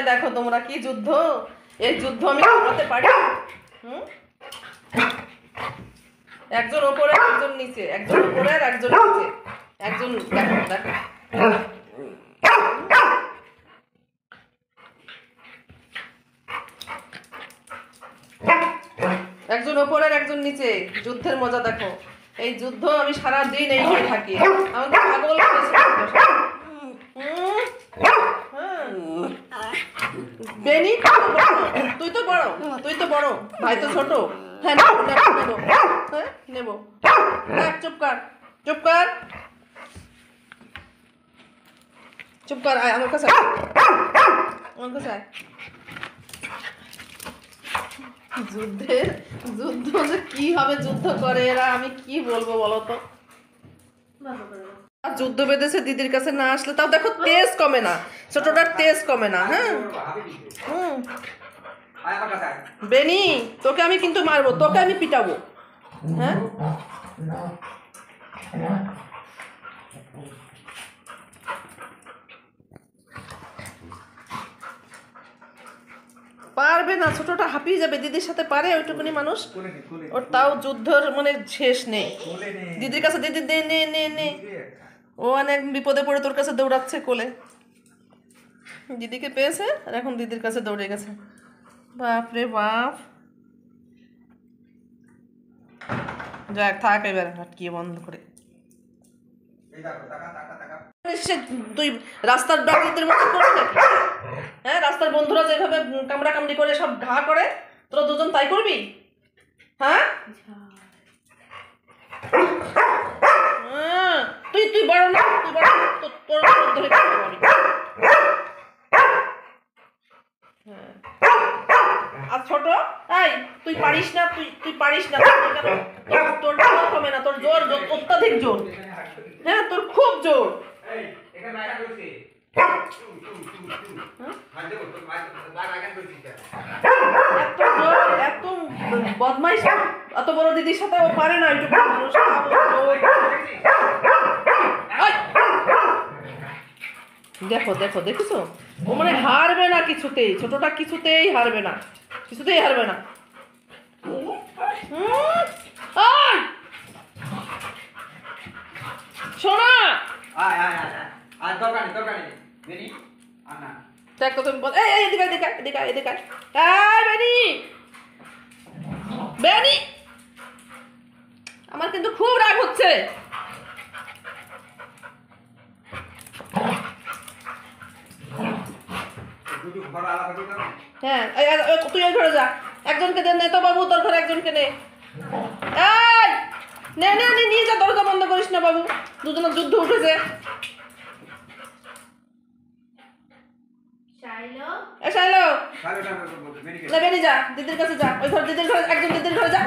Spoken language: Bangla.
দেখো তোমরা কি যুদ্ধ, এই যুদ্ধ আমি থামাতে পারি? একজন ওপরে একজন নিচে, একজন ওপরে আর একজন নিচে, একজন দেখো দেখো একজন ওপরে আর একজন নিচে, যুদ্ধের মজা দেখো। এই যুদ্ধ আমি সারাদিন এইভাবে থাকি, আমাকে পাগল বেনি। তুই তো বড়, তুই তো বড়, ভাই তো ছোট। হ্যাঁ নেবো, হ্যাঁ নেবো। চুপ কর, চুপ কর, চুপ কর, আয় আমার কাছে, আমার কাছে আয়। যুদ্ধের যুদ্ধ যে কি হবে যুদ্ধ করে এরা, আমি কি বলবো বলো তো। যুদ্ধ বেঁধেছে দিদির কাছে না আসলে, তাও দেখো তেজ কমে না, ছোটটার তেজ কমে না। হ্যাঁ বেনি, তোকে আমি কিন্তু মারবো, তোকে আমি পিটাবো। হ্যাঁ পারবে না, ছোটটা হাঁপিয়ে যাবে। দিদির সাথে পারে ওইটুকুনি মানুষ, ওর তাও যুদ্ধের মানে শেষ নেই। দিদির কাছে, দিদি নে নে নে নে, ও অনেক বিপদে পড়ে তোর কাছে দৌড়াচ্ছে কোলে। দিদিকে পেয়েছে আর এখন দিদির কাছে দৌড়ে গেছে। বাপ রে বাপ, যাক থাক এবার আটকিয়ে বন্ধ করে। তুই রাস্তার ডাকাতের মতো করবি নাকি? হ্যাঁ রাস্তার বন্ধুরা যেভাবে কামড়া কামড়ি করে সব ঘা করে, তোরা দুজন তাই করবি? হ্যাঁ তুই তুই বড় না, তুই বড়, তোর ধরে আর ছোট, এই তুই পারিস না, তুই পারিস না, তোর জোর কমে না, তোর জোর অত্যাধিক জোর। হ্যাঁ তোর খুব জোর। এত বদমাইশ, এত বড় দিদির সাথে ও পারে না। একটু দেখো দেখো দেখেছো, ও মানে হারবে না কিছুতেই, ছোটটা কিছুতেই হারবে না, কিছুতেই হারবে না। শোনা দেখো তুমি, এদিকে এদিকে এদিকে এদিকে, বেনি বেনি, আমার কিন্তু খুব রাগ হচ্ছে। হ্যাঁ তুই ওই ঘরে যা, একজনকে দে, নে তো বাবু তোর ঘরে একজনকে নে, এই নে নে নে নিয়ে যা, দরজা বন্ধ করিস না বাবু, দুজনের যুদ্ধ উঠেছে। শাইলো, বেরিয়ে যা, দিদির কাছে যা, ওই ঘর দিদির ঘরে, একজন দিদির ঘরে যা।